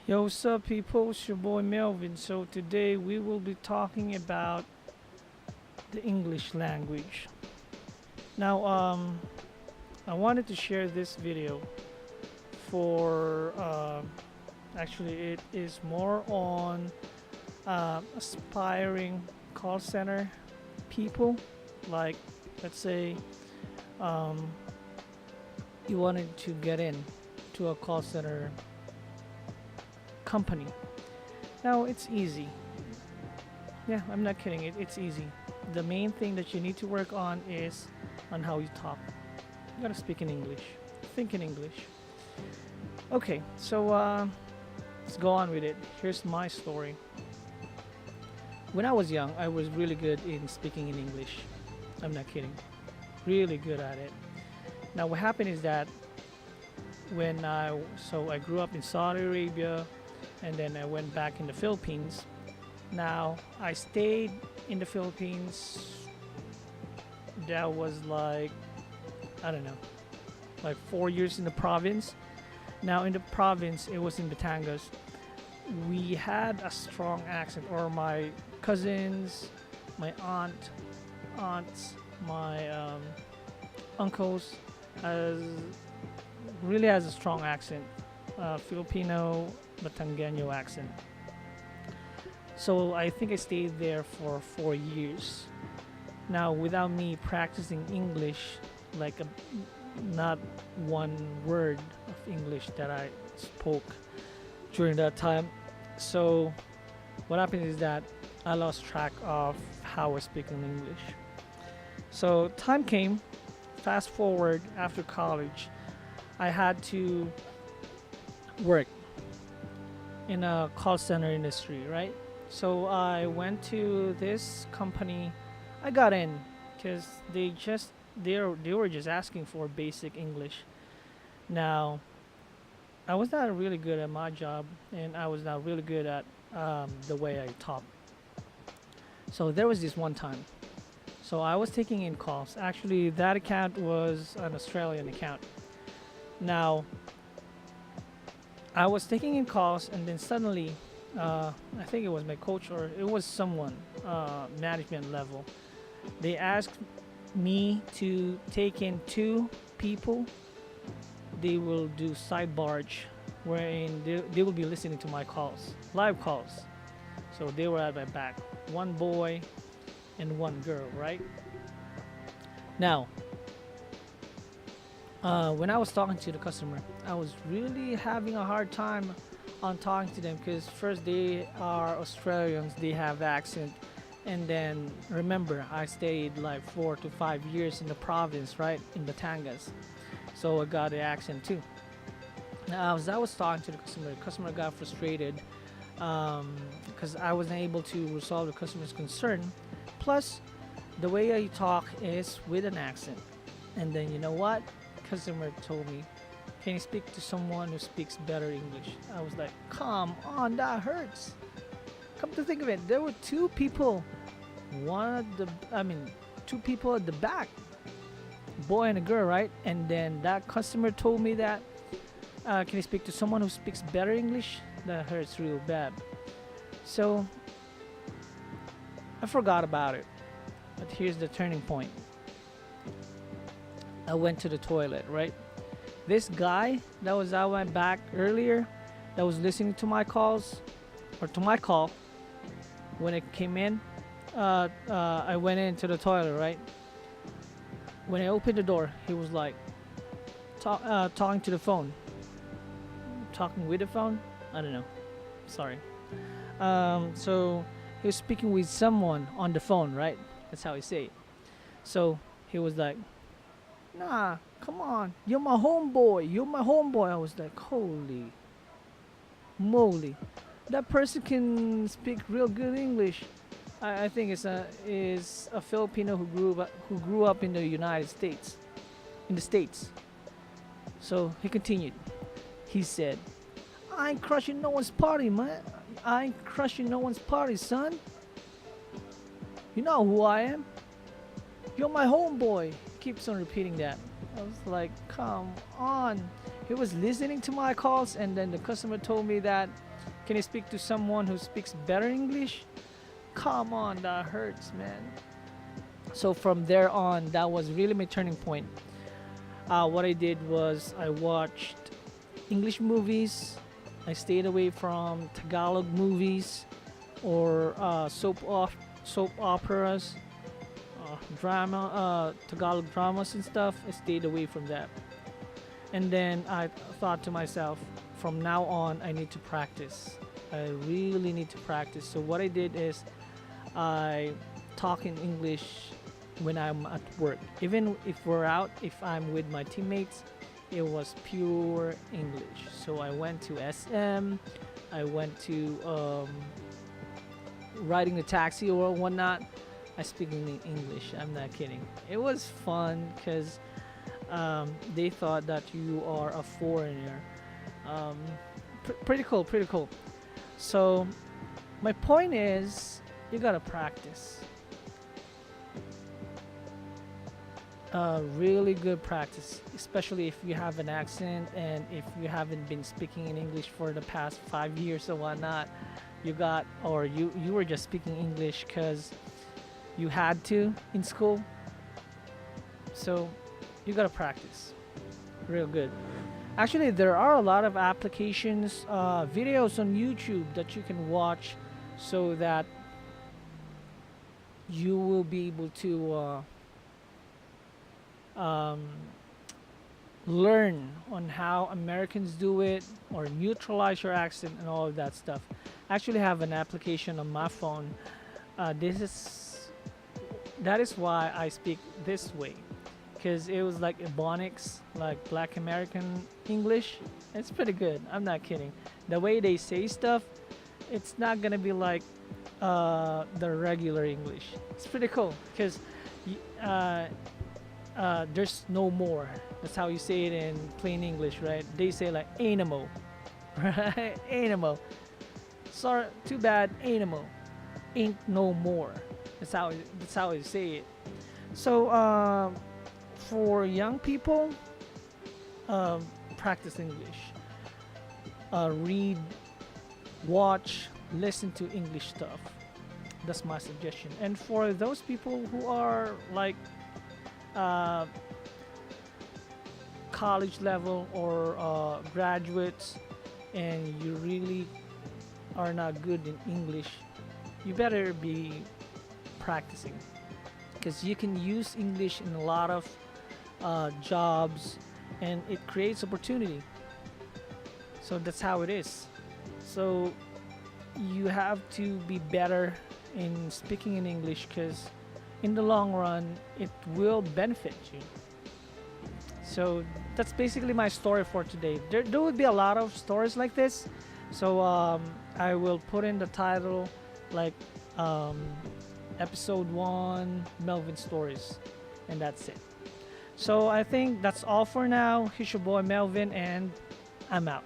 Yo, what's up, people? It's your boy Melvin. So, today we will be talking about the English language. Now, I wanted to share this video for actually, it is more on aspiring call center people. Like, let's say um, you wanted to get in to a call center company. Now, it's easy. Yeah, I'm not kidding. It's easy. The main thing that you need to work on is on how you talk. You gotta speak in English, think in English. Okay, so let's go on with it. Here's my story. When I was young, I was really good in speaking in English. I'm not kidding. Really good at it. Now, what happened is that I grew up in Saudi Arabia, and then I went back in the Philippines. Now, I stayed in the Philippines. That was like, I don't know, like 4 years in the province. Now, in the province, it was in Batangas. We had a strong accent, or my cousins, my aunts, my uncles, has really has a strong accent, Filipino Batangueño accent. So I think I stayed there for 4 years. Now, without me practicing English, like not one word of English that I spoke during that time. So what happened is that I lost track of how I speak in English. So time came, fast forward after college, I had to work in a call center industry, right? So I went to this company. I got in because they were just asking for basic English. Now, I was not really good at my job, and I was not really good at the way I talk. So there was this one time. So I was taking in calls. Actually, that account was an Australian account. Now, I was taking in calls, and then suddenly, I think it was my coach or it was someone, management level. They asked me to take in two people. They will do side barge, wherein they will be listening to my calls, live calls. So they were at my back, one boy and one girl, right? Now, when I was talking to the customer, I was really having a hard time on talking to them because first they are Australians, they have accent, and then remember I stayed like 4 to 5 years in the province, right, in Batangas, so I got the accent too. Now, as I was talking to the customer got frustrated because I wasn't able to resolve the customer's concern. Plus, the way I talk is with an accent. And then you know what? Customer told me, "Can you speak to someone who speaks better English?" I was like, "Come on, that hurts." Come to think of it, there were two people. Two people at the back, boy and a girl, right? And then that customer told me that, "Can you speak to someone who speaks better English?" That hurts real bad. So I forgot about it. But here's the turning point. I went to the toilet, right? This guy that was out my back earlier, that was listening to my calls, or to my call, when it came in, I went into the toilet, right? When I opened the door, he was like talking to the phone, talking with the phone. I don't know. Sorry. So he was speaking with someone on the phone, right? That's how he say it. So he was like, "Nah, come on, you're my homeboy. You're my homeboy." I was like, "Holy moly, that person can speak real good English." I think it's a Filipino who grew up in the United States, in the States. So he continued. He said, "I ain't crushing no one's party, man. I ain't crushing no one's party, son. You know who I am. You're my homeboy." Keeps on repeating that. I was like, "Come on." he was listening to my calls, and then the customer told me that, can you speak to someone who speaks better English? Come on, that hurts, man. So from there on, that was really my turning point. What I did was I watched English movies. I stayed away from Tagalog movies or soap operas, Tagalog dramas and stuff. I stayed away from that. And then I thought to myself, from now on, I need to practice. I really need to practice. So what I did is I talk in English when I'm at work. Even if we're out, if I'm with my teammates, it was pure English. So I went to SM, I went to riding the taxi or whatnot. I speak in English. I'm not kidding. It was fun because they thought that you are a foreigner. Um, Pretty cool, pretty cool. So my point is, you gotta practice. Really good practice, especially if you have an accent and if you haven't been speaking in English for the past 5 years or whatnot. You were just speaking English because you had to in school. So you gotta practice, real good. Actually, there are a lot of applications, videos on YouTube that you can watch, so that you will be able to um, learn on how Americans do it, or neutralize your accent and all of that stuff. I actually have an application on my phone. This is that is why I speak this way, because it was like Ebonics, like Black American English. It's pretty good. I'm not kidding. The way they say stuff, it's not gonna be like the regular English. It's pretty cool because there's no more. That's how you say it in plain English, right? They say like animal, right? Animal. Sorry, too bad. Animal. Ain't no more. That's how you say it. So for young people, practice English. Read, watch, listen to English stuff. That's my suggestion. And for those people who are like uh, college level or graduates, and you really are not good in English, you better be practicing, because you can use English in a lot of jobs, and it creates opportunity. So that's how it is. So you have to be better in speaking in English, because in the long run it will benefit you. So that's basically my story for today. There would be a lot of stories like this. So I will put in the title like um, episode 1 Melvin stories, and that's it. So I think that's all for now. Here's your boy Melvin, and I'm out.